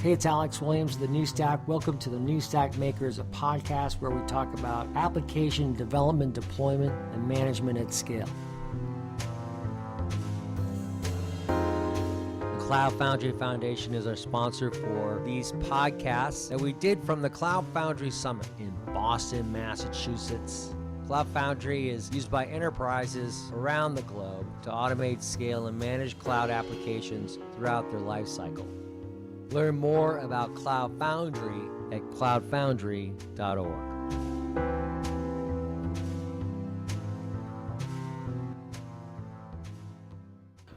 Hey, it's Alex Williams of the New Stack. Welcome to the New Stack Makers, a podcast where we talk about application development, deployment, and management at scale. The Cloud Foundry Foundation is our sponsor for these podcasts that we did from the Cloud Foundry Summit in Boston, Massachusetts. Cloud Foundry is used by enterprises around the globe to automate, scale, and manage cloud applications throughout their life cycle. Learn more about Cloud Foundry at cloudfoundry.org.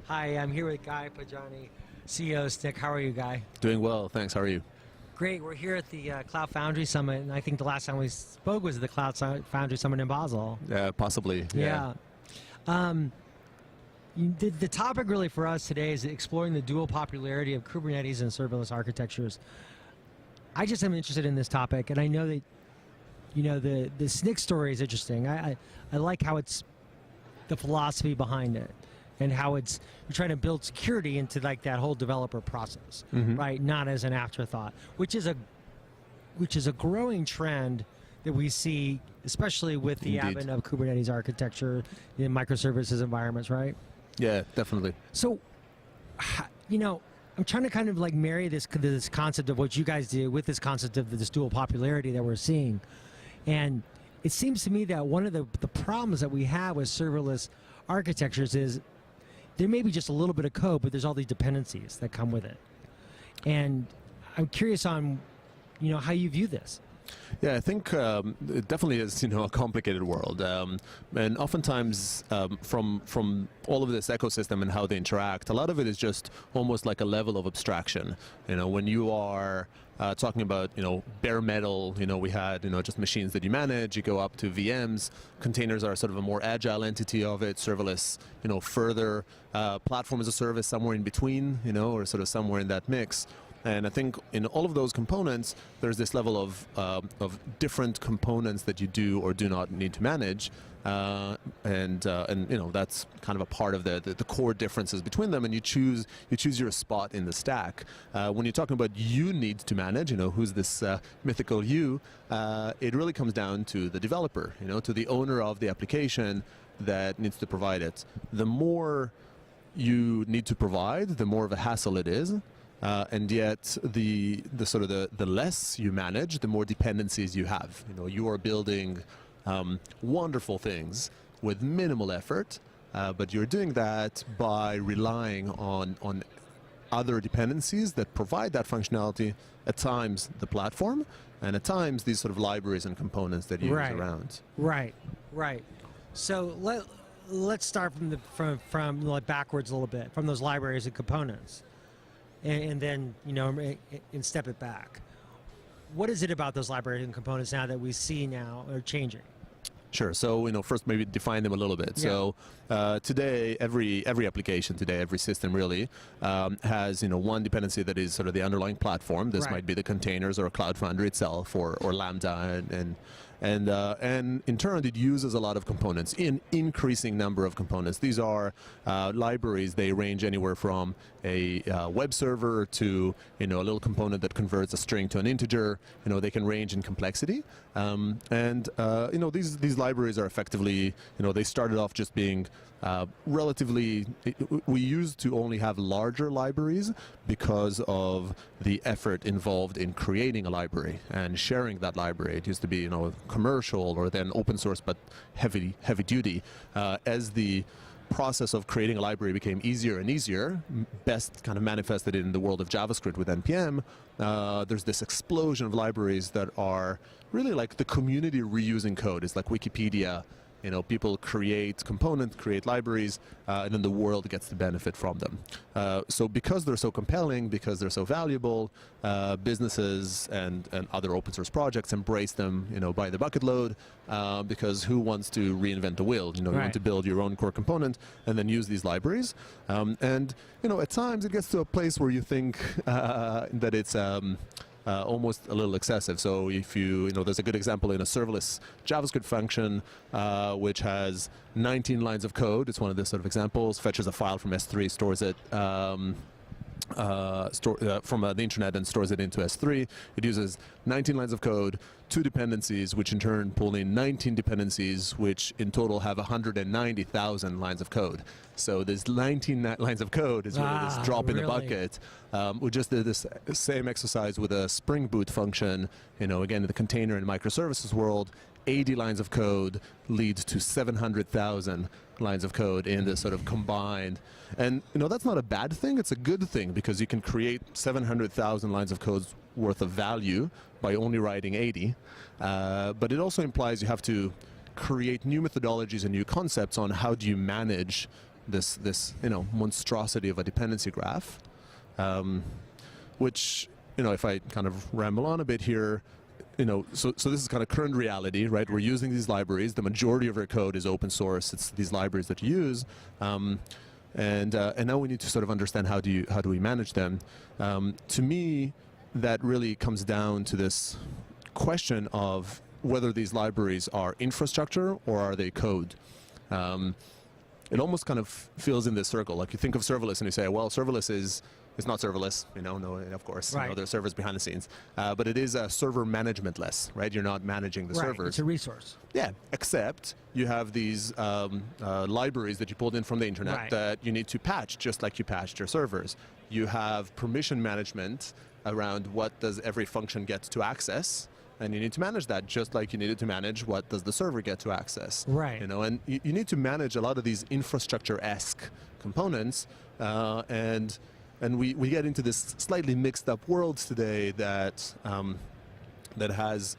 Hi, I'm here with Guy Podjarny, CEO of Snyk. How are you, Guy? Doing well, thanks. How are you? Great. We're here at the Cloud Foundry Summit, and I think the last time we spoke was at the Cloud Foundry Summit in Basel. Possibly. Yeah. The topic really for us today is exploring the dual popularity of Kubernetes and serverless architectures. I just am interested in this topic, and I know that, the Snyk story is interesting. I like how it's the philosophy behind it, and how you're trying to build security into like that whole developer process, right? Not as an afterthought, which is a growing trend that we see, especially with the advent of Kubernetes architecture in microservices environments, right? Yeah, definitely. So, I'm trying to kind of like marry this concept of what you guys do with this concept of this dual popularity that we're seeing. And it seems to me that one of the problems that we have with serverless architectures is there may be just a little bit of code, but there's all these dependencies that come with it. And I'm curious on, how you view this. Yeah, I think it definitely is, a complicated world, and oftentimes from all of this ecosystem and how they interact, a lot of it is just almost like a level of abstraction. When you are talking about, bare metal, we had, just machines that you manage. You go up to VMs. Containers are sort of a more agile entity of it. Serverless, further platform as a service somewhere in between, or sort of somewhere in that mix. And I think in all of those components, there's this level of different components that you do or do not need to manage, and that's kind of a part of the core differences between them. And you choose your spot in the stack. When you're talking about you need to manage, who's this mythical you? It really comes down to the developer, to the owner of the application that needs to provide it. The more you need to provide, the more of a hassle it is. And yet, the less you manage, the more dependencies you have. You are building wonderful things with minimal effort, but you're doing that by relying on other dependencies that provide that functionality. At times, the platform, and at times these sort of libraries and components that you use around. Right. So let's start from like backwards a little bit, from those libraries and components. And then, and step it back. What is it about those libraries and components now that we see now are changing? Sure. So, first maybe define them a little bit. Yeah. So today, every application today, every system really has, one dependency that is sort of the underlying platform. This might be the containers or Cloud Foundry itself or Lambda and in turn, it uses a lot of components, in increasing number of components. These are libraries. They range anywhere from a web server to a little component that converts a string to an integer. They can range in complexity, these libraries are effectively, they started off just being relatively. We used to only have larger libraries because of the effort involved in creating a library and sharing that library. It used to be, commercial or then open source, but heavy duty. As the process of creating a library became easier and easier, best kind of manifested in the world of JavaScript with NPM, there's this explosion of libraries that are really like the community reusing code. It's like Wikipedia. People create components, create libraries, and then the world gets to benefit from them. So because they're so compelling, because they're so valuable, businesses and other open source projects embrace them, by the bucket load, because who wants to reinvent the wheel? You want to build your own core component and then use these libraries. And at times it gets to a place where you think that it's almost a little excessive. So if there's a good example in a serverless JavaScript function, which has 19 lines of code. It's one of the sort of examples. Fetches a file from S3, stores it from the internet and stores it into S3. It uses 19 lines of code, 2 dependencies, which in turn pull in 19 dependencies, which in total have 190,000 lines of code. So this 19 lines of code is really this drop in the bucket. We just did this same exercise with a Spring Boot function. Again, in the container and microservices world, 80 lines of code leads to 700,000 lines of code in this sort of combined. And that's not a bad thing. It's a good thing because you can create 700,000 lines of code worth of value by only writing 80. But it also implies you have to create new methodologies and new concepts on how do you manage this monstrosity of a dependency graph, which if I kind of ramble on a bit here, so this is kind of current reality, right? We're using these libraries. The majority of our code is open source. It's these libraries that you use, and now we need to sort of understand how do we manage them. To me, that really comes down to this question of whether these libraries are infrastructure or are they code. It almost kind of feels in this circle. Like you think of serverless and you say, well, serverless is not serverless, no, of course. Right. There are servers behind the scenes. But it is a server managementless, right? You're not managing the servers. It's a resource. Yeah, except you have these libraries that you pulled in from the internet that you need to patch, just like you patched your servers. You have permission management around what does every function get to access, and you need to manage that just like you needed to manage what does the server get to access. Right. And you need to manage a lot of these infrastructure-esque components, and we get into this slightly mixed up world today that has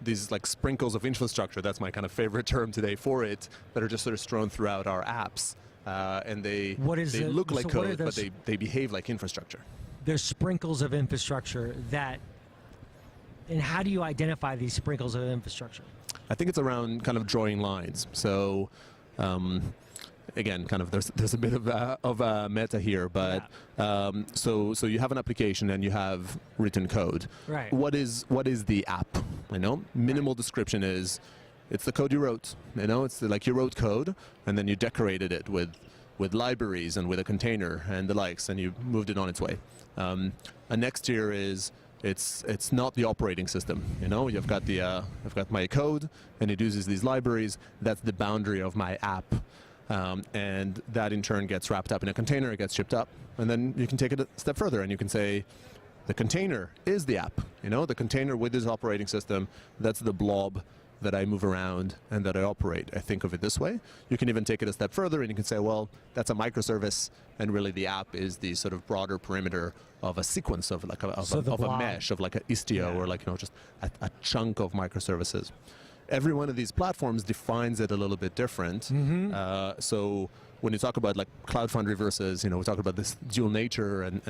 these like sprinkles of infrastructure. That's my kind of favorite term today for it, that are just sort of strewn throughout our apps. And they look like code, but they behave like infrastructure. There's sprinkles of infrastructure and how do you identify these sprinkles of infrastructure? I think it's around kind of drawing lines. So again, kind of there's a bit of a meta here, but so you have an application and you have written code. Right. What is the app? Minimal description is it's the code you wrote. It's like you wrote code and then you decorated it with libraries and with a container and the likes, and you moved it on its way. A next tier is it's not the operating system. You've got I've got my code and it uses these libraries. That's the boundary of my app. And that in turn gets wrapped up in a container, it gets shipped up, and then you can take it a step further and you can say the container is the app. The container with this operating system, that's the blob that I move around and that I operate. I think of it this way. You can even take it a step further and you can say, well, that's a microservice, and really the app is the sort of broader perimeter of a sequence of like a mesh, of like an Istio, or like just a chunk of microservices. Every one of these platforms defines it a little bit different. So when you talk about like Cloud Foundry versus, we talk about this dual nature and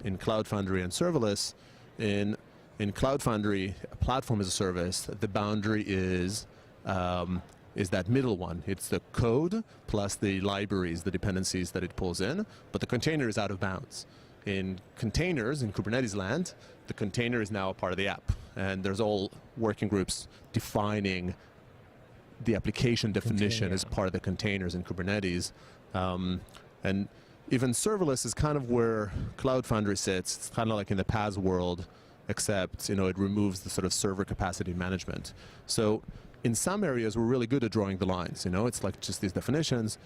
in Cloud Foundry and serverless. In Cloud Foundry, a platform as a service, the boundary is that middle one. It's the code plus the libraries, the dependencies that it pulls in, but the container is out of bounds. In containers, in Kubernetes land, the container is now a part of the app. And there's all working groups defining the application definition as part of the containers in Kubernetes. And even serverless is kind of where Cloud Foundry sits. It's kind of like in the PaaS world, except it removes the sort of server capacity management. So in some areas, we're really good at drawing the lines. It's like just these definitions.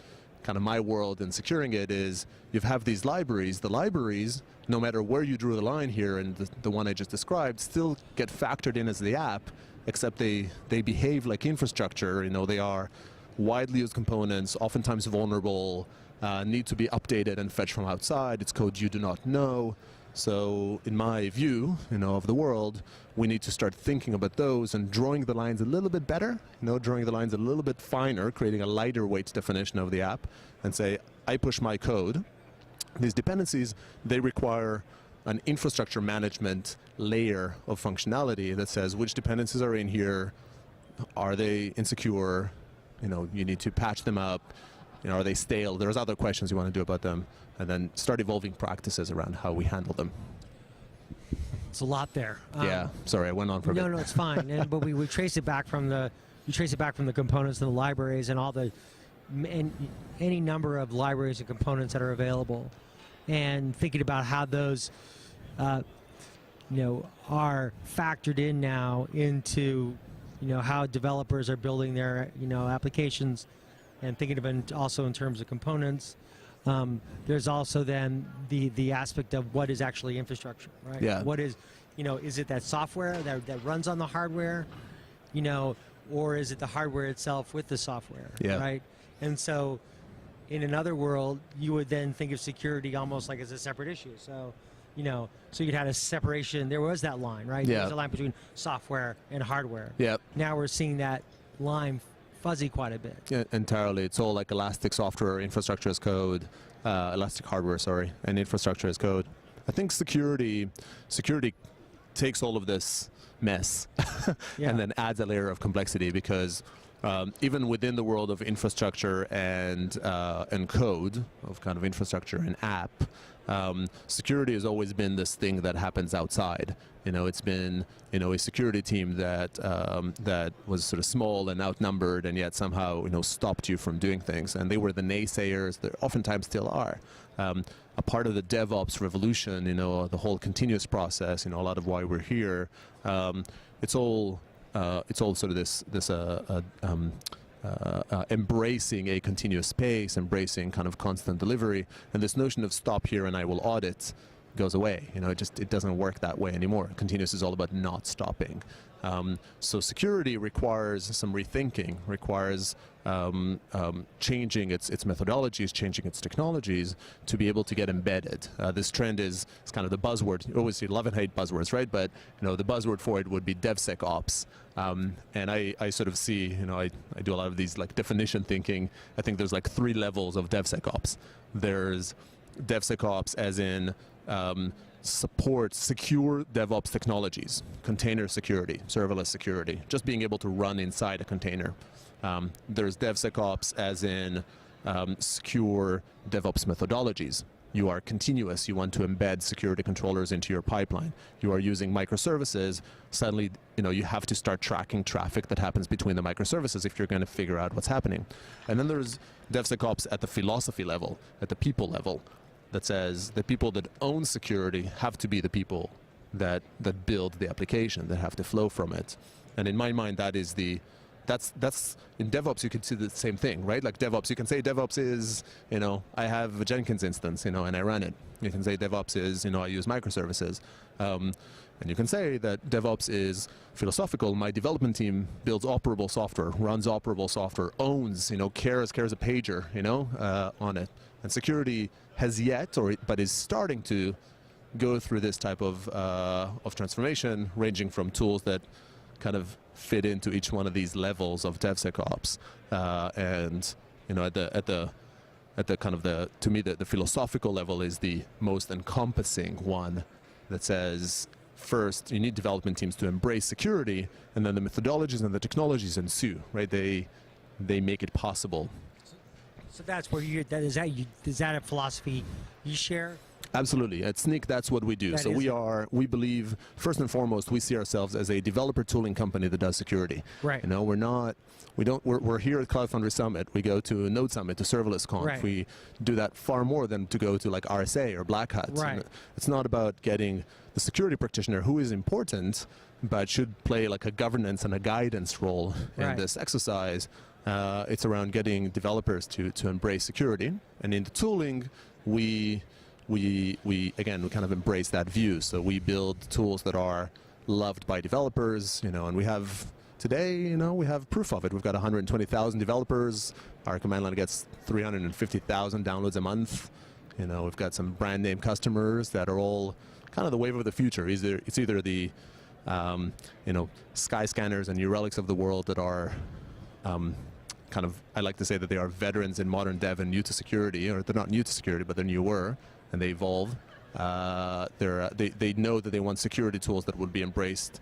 Kind of my world in securing it is you have these libraries. The libraries, no matter where you drew the line here, and the one I just described, still get factored in as the app, except they behave like infrastructure. They are widely used components, oftentimes vulnerable, need to be updated and fetched from outside. It's code you do not know. So in my view, of the world, we need to start thinking about those and drawing the lines a little bit better, drawing the lines a little bit finer, creating a lighter weight definition of the app, and say, I push my code. These dependencies, they require an infrastructure management layer of functionality that says which dependencies are in here, are they insecure, you need to patch them up, are they stale? There's other questions you want to do about them, and then start evolving practices around how we handle them. It's a lot there. Yeah, sorry, I went on for a bit. No, it's fine. But we trace it back from the components and the libraries and any number of libraries and components that are available, and thinking about how those are factored in now into how developers are building their applications, and thinking of it also in terms of components. There's also then the aspect of what is actually infrastructure, right? Yeah. What is, is it that software that runs on the hardware, or is it the hardware itself with the software, right? And so in another world, you would then think of security almost like as a separate issue. So, so you'd had a separation. There was that line, right? Yeah. There was a line between software and hardware. Yeah. Now we're seeing that line fuzzy quite a bit. Yeah, entirely. It's all like elastic software, infrastructure as code, elastic hardware, sorry, and infrastructure as code. I think security takes all of this mess and then adds a layer of complexity, because even within the world of infrastructure and code, of kind of infrastructure and app, security has always been this thing that happens outside. It's been a security team that was sort of small and outnumbered, and yet somehow stopped you from doing things. And they were the naysayers. They oftentimes still are. A part of the DevOps revolution, the whole continuous process, a lot of why we're here. It's all sort of this embracing a continuous pace, embracing kind of constant delivery, and this notion of stop here and I will audit goes away. It doesn't work that way anymore. Continuous is all about not stopping. So security requires some rethinking, requires changing its methodologies, changing its technologies to be able to get embedded. This trend is kind of the buzzword. You always see love and hate buzzwords, right? But the buzzword for it would be DevSecOps. And I sort of see, I do a lot of these like definition thinking. I think there's like 3 levels of DevSecOps. There's DevSecOps as in support secure DevOps technologies, container security, serverless security, just being able to run inside a container. There's DevSecOps as in secure DevOps methodologies. You are continuous. You want to embed security controllers into your pipeline. You are using microservices. Suddenly, you have to start tracking traffic that happens between the microservices if you're going to figure out what's happening. And then there's DevSecOps at the philosophy level, at the people level, that says the people that own security have to be the people that build the application, that have to flow from it. And in my mind, that's in DevOps you could see the same thing, right? Like DevOps, you can say DevOps is, I have a Jenkins instance, and I run it. You can say DevOps is, I use microservices. And you can say that DevOps is philosophical. My development team builds operable software, runs operable software, owns, cares a pager, on it. And security has yet, but is starting to go through this type of transformation, ranging from tools that kind of fit into each one of these levels of DevSecOps, and at the kind of to me the philosophical level is the most encompassing one, that says first you need development teams to embrace security, and then the methodologies and the technologies ensue, right? They make it possible. So that's where is that a philosophy you share? Absolutely. At Snyk, that's what we do. So we believe, first and foremost, we see ourselves as a developer tooling company that does security. Right. We're here at Cloud Foundry Summit. We go to Node Summit, to Serverless Conf. Right. We do that far more than to go to like RSA or Black Hat. Right. It's not about getting the security practitioner, who is important, but should play like a governance and a guidance role in this exercise. It's around getting developers to embrace security. And in the tooling, we kind of embrace that view. So we build tools that are loved by developers, and we have today, we have proof of it. We've got 120,000 developers. Our command line gets 350,000 downloads a month. We've got some brand name customers that are all kind of the wave of the future. It's either the Skyscanners and New Relics of the world that are I like to say that they are veterans in modern dev and new to security, or they're not new to security, but they're newer. And they evolve. They know that they want security tools that would be embraced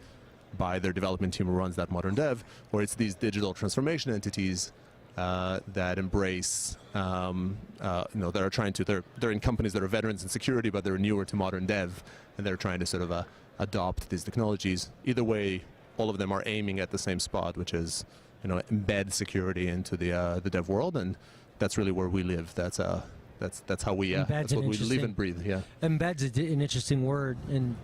by their development team who runs that modern dev, or it's these digital transformation entities that embrace, that are trying to, they're in companies that are veterans in security, but they're newer to modern dev, and they're trying to sort of adopt these technologies. Either way, all of them are aiming at the same spot, which is, embed security into the dev world, and that's really where we live. That's how we, that's what we live and breathe. Yeah. Embed's an interesting word, and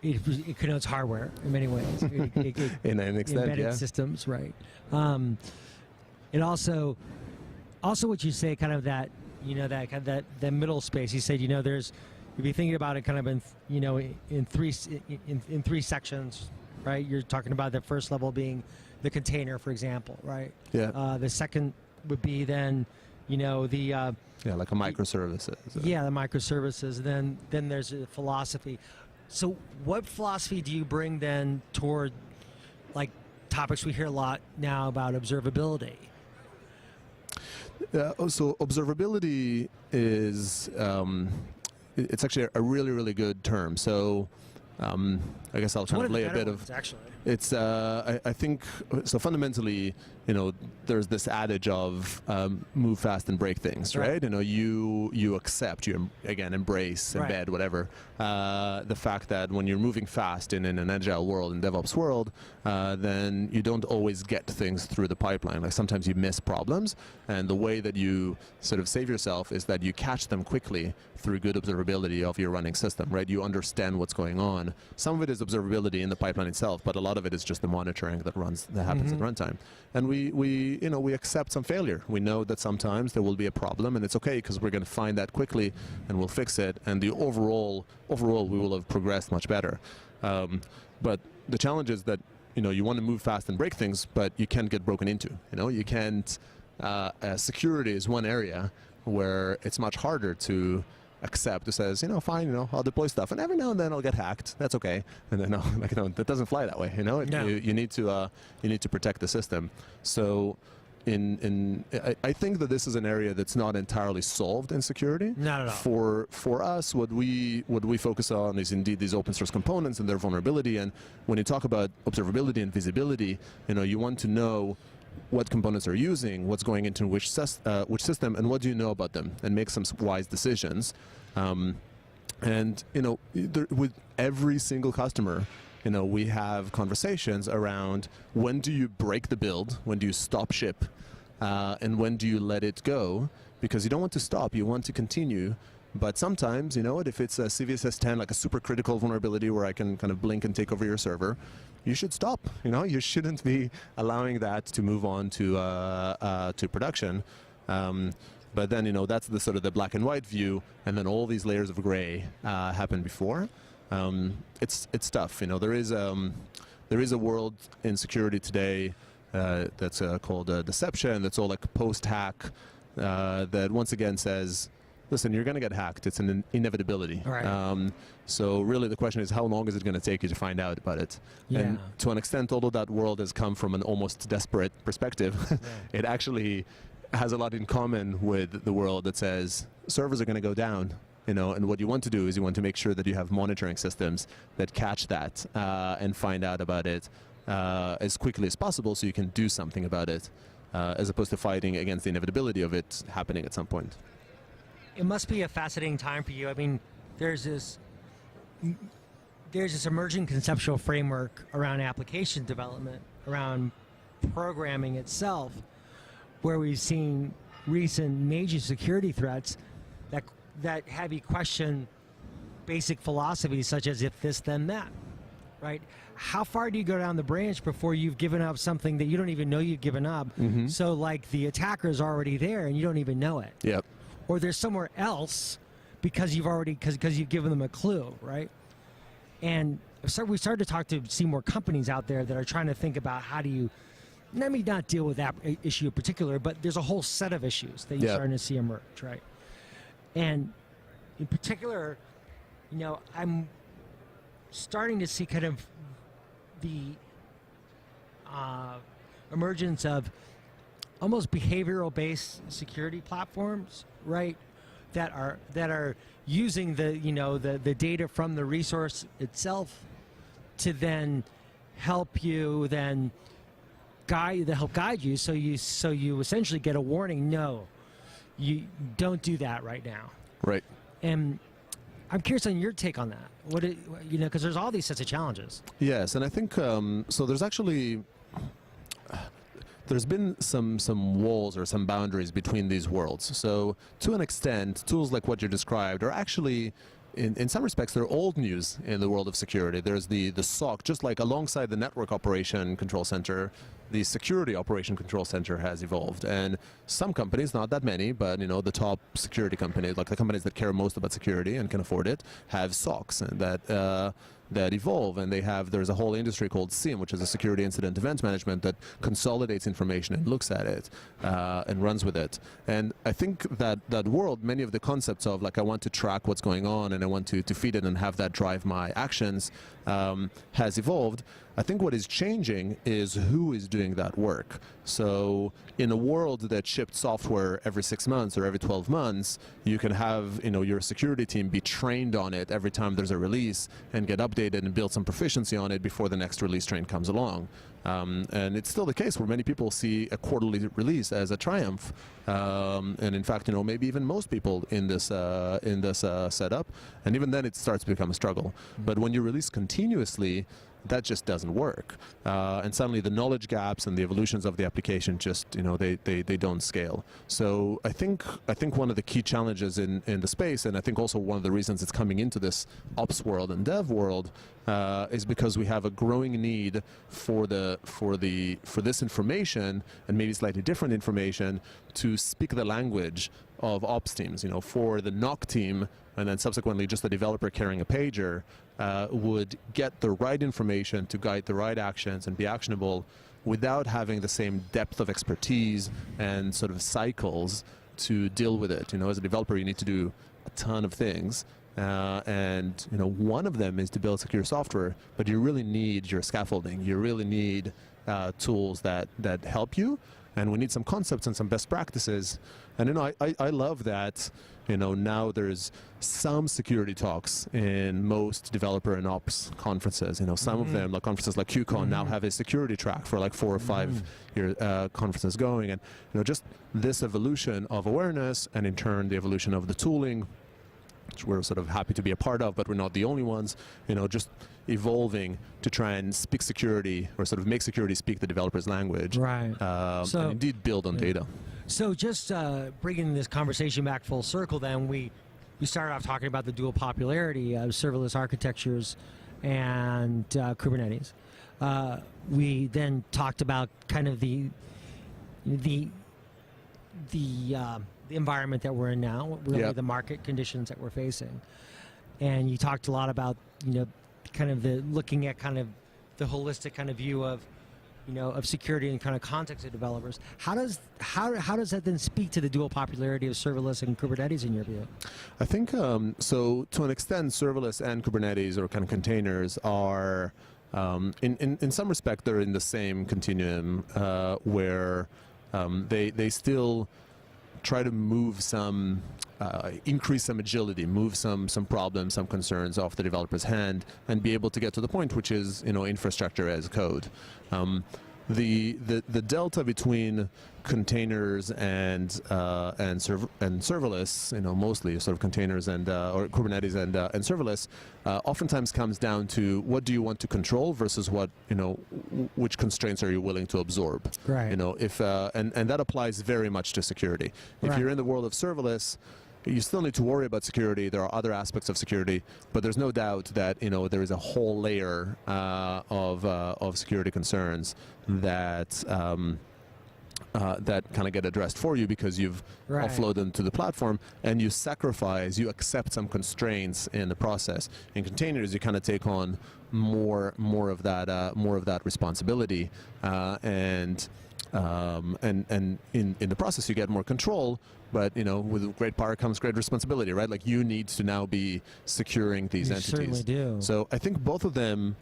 it connotes hardware in many ways. In an extent, embedded systems, right? It also what you say, kind of that, that middle space. You said, there's, if you think about it, kind of in three sections, right? You're talking about the first level being the container, for example, right? Yeah. The second would be then, the like a microservices. Yeah, the microservices. Then there's a philosophy. So what philosophy do you bring then toward, like, topics we hear a lot now about observability? So observability is, it's actually a really, really good term. So I guess I'll kind of lay a bit of, actually. It's, I think, so fundamentally, there's this adage of move fast and break things, right? You accept, you again embrace, embed, whatever. The fact that when you're moving fast in an agile world, in DevOps world, then you don't always get things through the pipeline. Like sometimes you miss problems, and the way that you sort of save yourself is that you catch them quickly through good observability of your running system, right? You understand what's going on. Some of it is observability in the pipeline itself, but a lot of it is just the monitoring that happens at runtime. And we accept some failure. We know that sometimes there will be a problem, and it's okay because we're going to find that quickly and we'll fix it. And the overall we will have progressed much better. But the challenge is that you want to move fast and break things, but you can't get broken into. You can't. Security is one area where it's much harder to accept. It says, fine, I'll deploy stuff, and every now and then I'll get hacked. That's okay. And then that doesn't fly that way. No. You need to protect the system. So, I think that this is an area that's not entirely solved in security. Not at all. For us, what we focus on is indeed these open source components and their vulnerability. And when you talk about observability and visibility, you want to know what components are using, what's going into which system, and what do you know about them, and make some wise decisions. With every single customer, we have conversations around when do you break the build, when do you stop ship, and when do you let it go, because you don't want to stop, you want to continue. But sometimes, if it's a CVSS 10, like a super critical vulnerability where I can kind of blink and take over your server, you should stop. You shouldn't be allowing that to move on to production. But then, that's the sort of the black and white view, and then all these layers of gray happen before. It's tough. There is a world in security today that's called deception. That's all like post-hack. That once again says, listen, you're going to get hacked. It's an inevitability. Right. So really the question is, how long is it going to take you to find out about it? Yeah. And to an extent, although that world has come from an almost desperate perspective, it actually has a lot in common with the world that says servers are going to go down. And what you want to do is you want to make sure that you have monitoring systems that catch that and find out about it as quickly as possible so you can do something about it, as opposed to fighting against the inevitability of it happening at some point. It must be a fascinating time for you. I mean, there's this emerging conceptual framework around application development, around programming itself, where we've seen recent major security threats that have you question basic philosophies such as if this, then that, right? How far do you go down the branch before you've given up something that you don't even know you've given up? Mm-hmm. So like the attacker's already there and you don't even know it. Yep. Or there's somewhere else because you've given them a clue, right? And so we started to see more companies out there that are trying to think about how do you, let me not deal with that issue in particular, but there's a whole set of issues that you're starting to see emerge, right? And in particular, I'm starting to see kind of the emergence of almost behavioral-based security platforms, right? That are using the data from the resource itself to then help you then help guide you. So you essentially get a warning. No, you don't do that right now. Right. And I'm curious on your take on that. Because there's all these sets of challenges. Yes, and I think so. There's been some walls or some boundaries between these worlds. So to an extent, tools like what you described are actually, in some respects, they're old news in the world of security. There's the SOC, just like alongside the network operation control center, the security operation control center has evolved. And some companies, not that many, but the top security companies, like the companies that care most about security and can afford it, have SOCs that evolve, and there's a whole industry called SIEM, which is a security incident event management that consolidates information and looks at it and runs with it. And I think that world, many of the concepts of like I want to track what's going on and I want to feed it and have that drive my actions has evolved. I think what is changing is who is doing that work. So in a world that shipped software every 6 months or every 12 months, you can have your security team be trained on it every time there's a release and get updated and build some proficiency on it before the next release train comes along. And it's still the case where many people see a quarterly release as a triumph. And in fact, maybe even most people in this setup, and even then it starts to become a struggle. But when you release continuously, that just doesn't work. And suddenly the knowledge gaps and the evolutions of the application just, they don't scale. So I think one of the key challenges in the space, and I think also one of the reasons it's coming into this ops world and dev world, is because we have a growing need for this information, and maybe slightly different information, to speak the language of ops teams. For the NOC team, and then subsequently just the developer carrying a pager, would get the right information to guide the right actions and be actionable without having the same depth of expertise and sort of cycles to deal with it. As a developer, you need to do a ton of things. And one of them is to build secure software, but you really need your scaffolding. You really need tools that help you. And we need some concepts and some best practices. And I love that now there's some security talks in most developer and ops conferences. Some of them, like conferences like QCon, now have a security track for like 4 or 5 year conferences going. And just this evolution of awareness, and in turn the evolution of the tooling, which we're sort of happy to be a part of, but we're not the only ones, just evolving to try and speak security, or sort of make security speak the developer's language. Right. And indeed build on data. So just bringing this conversation back full circle, then we started off talking about the dual popularity of serverless architectures and Kubernetes. We then talked about kind of the environment that we're in now, really the market conditions that we're facing. And you talked a lot about, kind of looking at kind of the holistic kind of view of, of security and kind of context of developers. How does that then speak to the dual popularity of serverless and Kubernetes in your view? I think, so to an extent, serverless and Kubernetes, or kind of containers, are, in some respect, they're in the same continuum, where they still try to move some, increase some agility, move some problems, some concerns off the developer's hand, and be able to get to the point which is, infrastructure as code. The delta between containers and serverless, mostly sort of containers and or Kubernetes and serverless, oftentimes comes down to what do you want to control versus what which constraints are you willing to absorb. Right. If and that applies very much to security. If you're in the world of serverless, you still need to worry about security. There are other aspects of security, but there's no doubt that there is a whole layer of security concerns that that kind of get addressed for you because you've offloaded them to the platform, and you accept some constraints in the process. In containers, you kind of take on more of that responsibility, and in the process you get more control. But with great power comes great responsibility, right? Like you need to now be securing these entities. Certainly do. So I think both of them.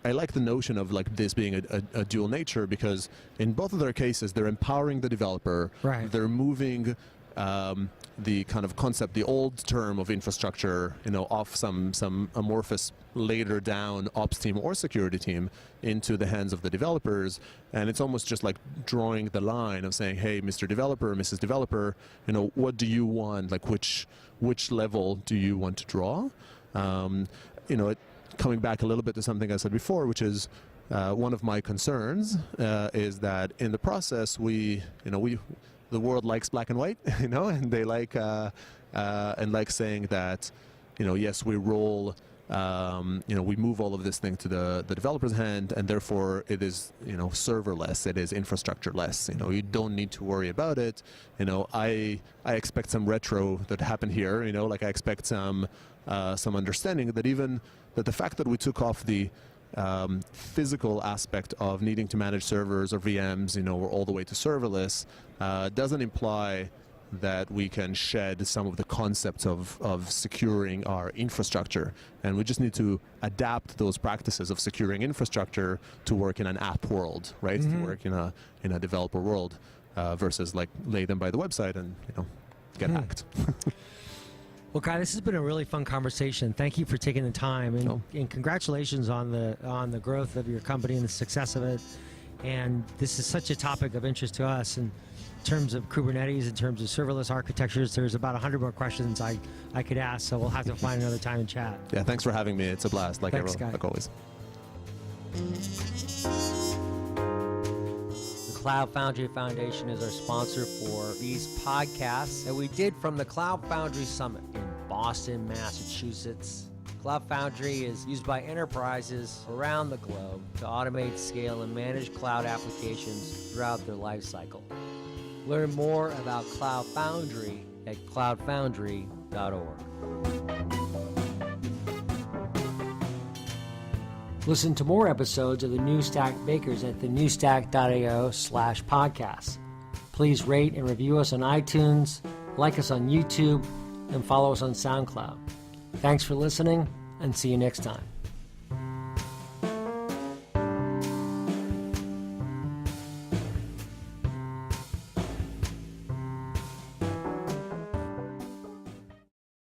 I like the notion of like this being a dual nature, because in both of their cases they're empowering the developer. Right. They're moving the kind of concept, the old term of infrastructure, off some amorphous later down ops team or security team into the hands of the developers. And it's almost just like drawing the line of saying, hey, Mr. Developer, Mrs. Developer, what do you want? Like which level do you want to draw? Coming back a little bit to something I said before, which is one of my concerns is that in the process the world likes black and white, and they like saying that, yes, we roll, we move all of this thing to the developer's hand, and therefore it is, serverless, it is infrastructure-less. You don't need to worry about it. I expect some retro that happened here. I expect some understanding that the fact that we took off the physical aspect of needing to manage servers or VMs, or all the way to serverless, doesn't imply that we can shed some of the concepts of securing our infrastructure. And we just need to adapt those practices of securing infrastructure to work in an app world, right? To work in a developer world versus like lay them by the website and, get hacked. Well, Kai, this has been a really fun conversation. Thank you for taking the time, and congratulations on the growth of your company and the success of it. And this is such a topic of interest to us in terms of Kubernetes, in terms of serverless architectures. There's about 100 more questions I could ask, so we'll have to find another time and chat. Yeah, thanks for having me. It's a blast, like always. Cloud Foundry Foundation is our sponsor for these podcasts that we did from the Cloud Foundry Summit in Boston, Massachusetts. Cloud Foundry is used by enterprises around the globe to automate, scale, and manage cloud applications throughout their life cycle. Learn more about Cloud Foundry at cloudfoundry.org. Listen to more episodes of the New Stack Bakers at thenewstack.io/podcast. Please rate and review us on iTunes, like us on YouTube, and follow us on SoundCloud. Thanks for listening, and see you next time.